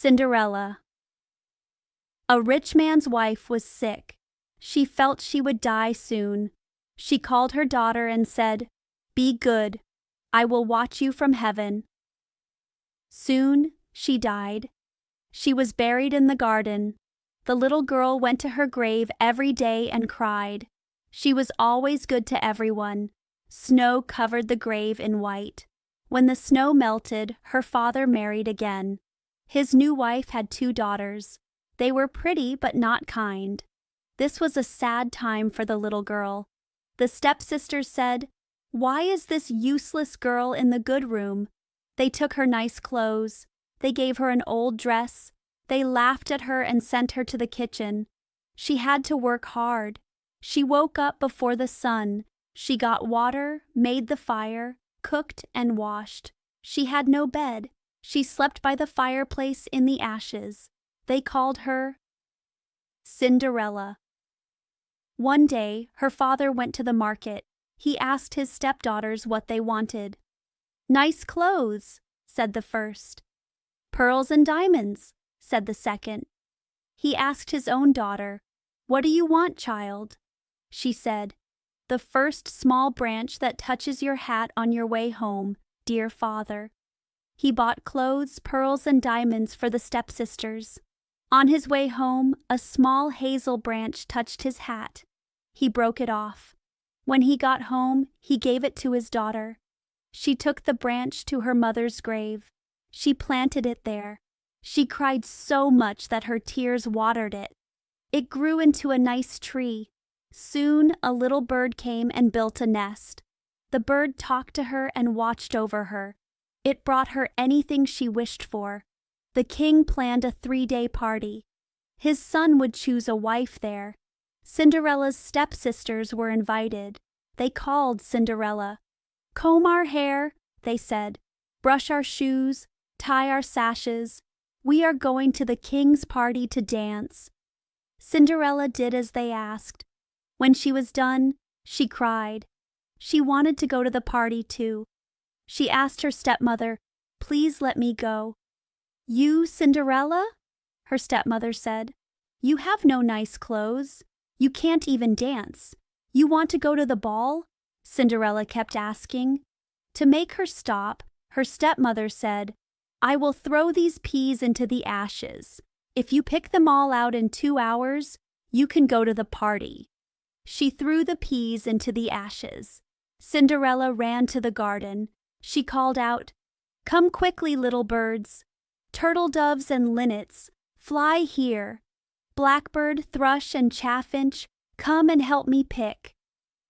Cinderella. A rich man's wife was sick. She felt she would die soon. She called her daughter and said, "Be good. I will watch you from heaven." Soon she died. She was buried in the garden. The little girl went to her grave every day and cried. She was always good to everyone. Snow covered the grave in white. When the snow melted, her father married again. His new wife had 2 daughters. They were pretty but not kind. This was a sad time for the little girl. The stepsisters said, "Why is this useless girl in the good room?" They took her nice clothes. They gave her an old dress. They laughed at her and sent her to the kitchen. She had to work hard. She woke up before the sun. She got water, made the fire, cooked and washed. She had no bed. She slept by the fireplace in the ashes. They called her Cinderella. One day, her father went to the market. He asked his stepdaughters what they wanted. "Nice clothes," said the first. "Pearls and diamonds," said the second. He asked his own daughter, "What do you want, child?" She said, "The first small branch that touches your hat on your way home, dear father." He bought clothes, pearls, and diamonds for the stepsisters. On his way home, a small hazel branch touched his hat. He broke it off. When he got home, he gave it to his daughter. She took the branch to her mother's grave. She planted it there. She cried so much that her tears watered it. It grew into a nice tree. Soon a little bird came and built a nest. The bird talked to her and watched over her. It brought her anything she wished for. The king planned a 3-day party. His son would choose a wife there. Cinderella's stepsisters were invited. They called Cinderella. "Comb our hair," they said. "Brush our shoes, tie our sashes. We are going to the king's party to dance." Cinderella did as they asked. When she was done, she cried. She wanted to go to the party too. She asked her stepmother, "Please let me go." "You, Cinderella?" her stepmother said. "You have no nice clothes. You can't even dance. You want to go to the ball?" Cinderella kept asking. To make her stop, her stepmother said, "I will throw these peas into the ashes. If you pick them all out in 2 hours, you can go to the party." She threw the peas into the ashes. Cinderella ran to the garden. She called out, "Come quickly, little birds. Turtle doves and linnets, fly here. Blackbird, thrush, and chaffinch, come and help me pick."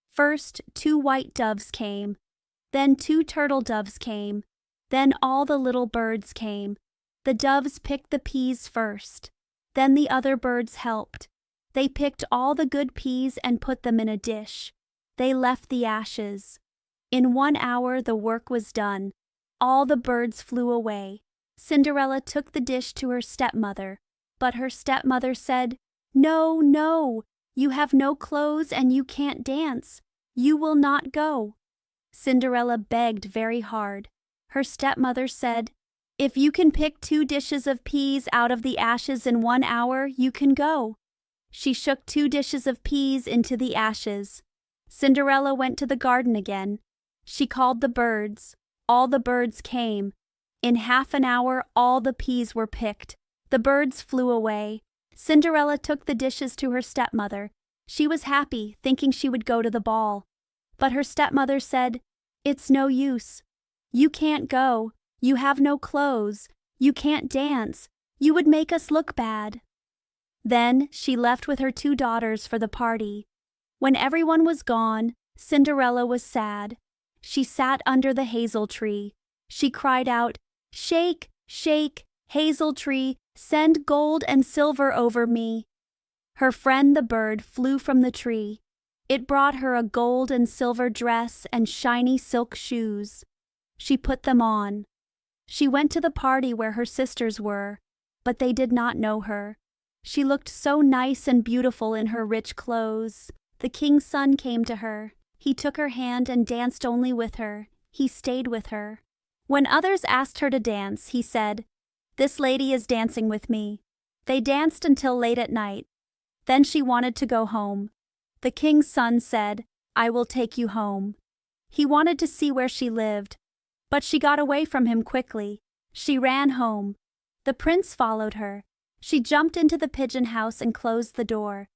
First 2 white doves came. Then 2 turtle doves came. Then all the little birds came. The doves picked the peas first. Then the other birds helped. They picked all the good peas and put them in a dish. They left the ashes. In 1 hour the work was done. All the birds flew away. Cinderella took the dish to her stepmother, but her stepmother said, "No, no, you have no clothes and you can't dance. You will not go." Cinderella begged very hard. Her stepmother said, "If you can pick 2 dishes of peas out of the ashes in 1 hour, you can go." She shook 2 dishes of peas into the ashes. Cinderella went to the garden again. She called the birds. All the birds came. In half an hour, all the peas were picked. The birds flew away. Cinderella took the dishes to her stepmother. She was happy, thinking she would go to the ball. But her stepmother said, "It's no use. You can't go. You have no clothes. You can't dance. You would make us look bad." Then she left with her 2 daughters for the party. When everyone was gone, Cinderella was sad. She sat under the hazel tree. She cried out, "Shake, shake, hazel tree, send gold and silver over me." Her friend the bird flew from the tree. It brought her a gold and silver dress and shiny silk shoes. She put them on. She went to the party where her sisters were, but they did not know her. She looked so nice and beautiful in her rich clothes. The king's son came to her. He took her hand and danced only with her. He stayed with her. When others asked her to dance, he said, "This lady is dancing with me." They danced until late at night. Then she wanted to go home. The king's son said, "I will take you home." He wanted to see where she lived, but she got away from him quickly. She ran home. The prince followed her. She jumped into the pigeon house and closed the door.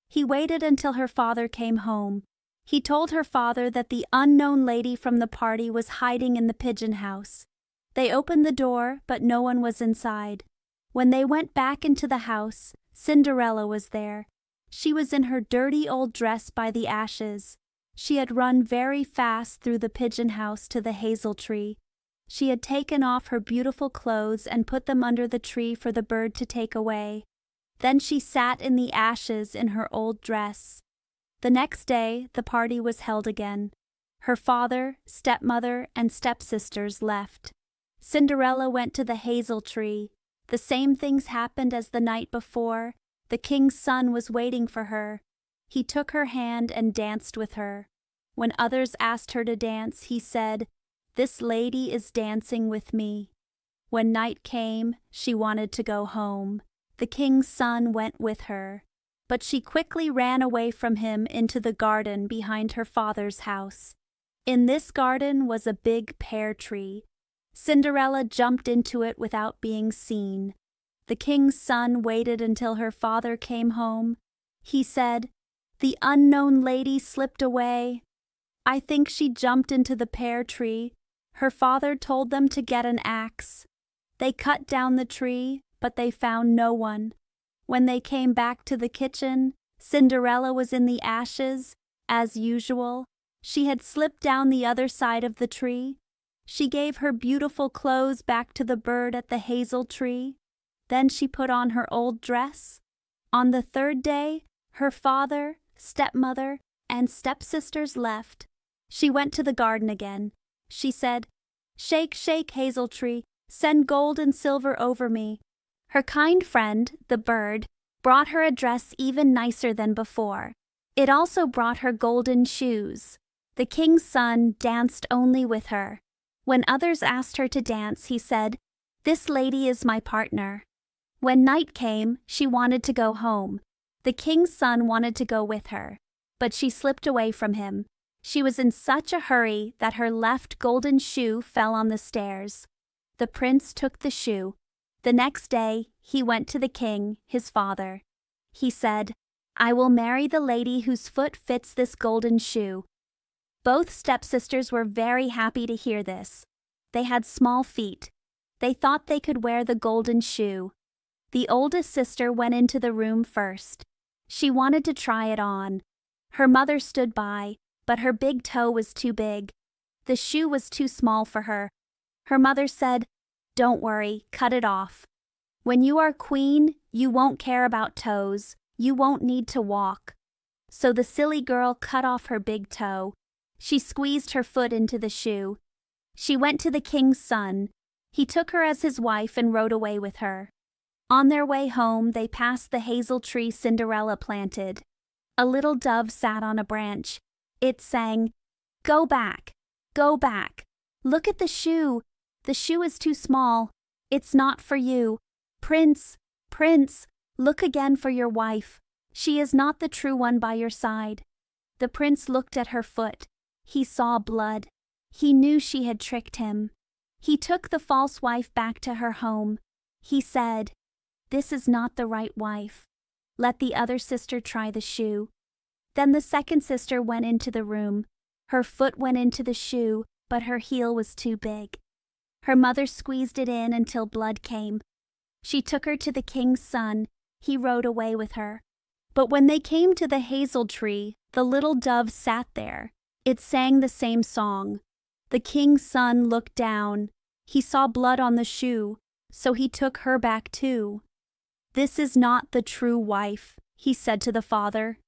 He waited until her father came home. He told her father that the unknown lady from the party was hiding in the pigeon house. They opened the door, but no one was inside. When they went back into the house, Cinderella was there. She was in her dirty old dress by the ashes. She had run very fast through the pigeon house to the hazel tree. She had taken off her beautiful clothes and put them under the tree for the bird to take away. Then she sat in the ashes in her old dress. The next day, the party was held again. Her father, stepmother, and stepsisters left. Cinderella went to the hazel tree. The same things happened as the night before. The king's son was waiting for her. He took her hand and danced with her. When others asked her to dance, he said, "This lady is dancing with me." When night came, she wanted to go home. The king's son went with her, but she quickly ran away from him into the garden behind her father's house. In this garden was a big pear tree. Cinderella jumped into it without being seen. The king's son waited until her father came home. He said, "The unknown lady slipped away. I think she jumped into the pear tree." Her father told them to get an axe. They cut down the tree, but they found no one. When they came back to the kitchen, Cinderella was in the ashes, as usual. She had slipped down the other side of the tree. She gave her beautiful clothes back to the bird at the hazel tree. Then she put on her old dress. On the third day, her father, stepmother, and stepsisters left. She went to the garden again. She said, "Shake, shake, hazel tree, send gold and silver over me." Her kind friend, the bird, brought her a dress even nicer than before. It also brought her golden shoes. The king's son danced only with her. When others asked her to dance, he said, "This lady is my partner." When night came, she wanted to go home. The king's son wanted to go with her, but she slipped away from him. She was in such a hurry that her left golden shoe fell on the stairs. The prince took the shoe. The next day, he went to the king, his father. He said, "I will marry the lady whose foot fits this golden shoe." Both stepsisters were very happy to hear this. They had small feet. They thought they could wear the golden shoe. The oldest sister went into the room first. She wanted to try it on. Her mother stood by, but her big toe was too big. The shoe was too small for her. Her mother said, "Don't worry, cut it off. When you are queen, you won't care about toes. You won't need to walk." So the silly girl cut off her big toe. She squeezed her foot into the shoe. She went to the king's son. He took her as his wife and rode away with her. On their way home, they passed the hazel tree Cinderella planted. A little dove sat on a branch. It sang, "Go back, go back. Look at the shoe. The shoe is too small. It's not for you. Prince, prince, look again for your wife. She is not the true one by your side." The prince looked at her foot. He saw blood. He knew she had tricked him. He took the false wife back to her home. He said, "This is not the right wife. Let the other sister try the shoe." Then the second sister went into the room. Her foot went into the shoe, but her heel was too big. Her mother squeezed it in until blood came. She took her to the king's son. He rode away with her. But when they came to the hazel tree, the little dove sat there. It sang the same song. The king's son looked down. He saw blood on the shoe, so he took her back too. "This is not the true wife," he said to the father.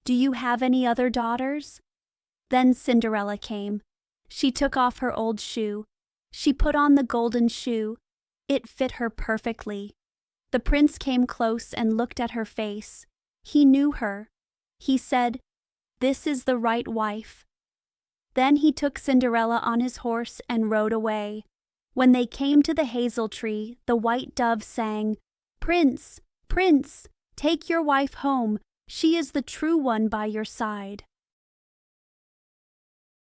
"Do you have any other daughters?" Then Cinderella came. She took off her old shoe. She put on the golden shoe. It fit her perfectly. The prince came close and looked at her face. He knew her. He said, "This is the right wife." Then he took Cinderella on his horse and rode away. When they came to the hazel tree, the white dove sang, "Prince, Prince, take your wife home. She is the true one by your side."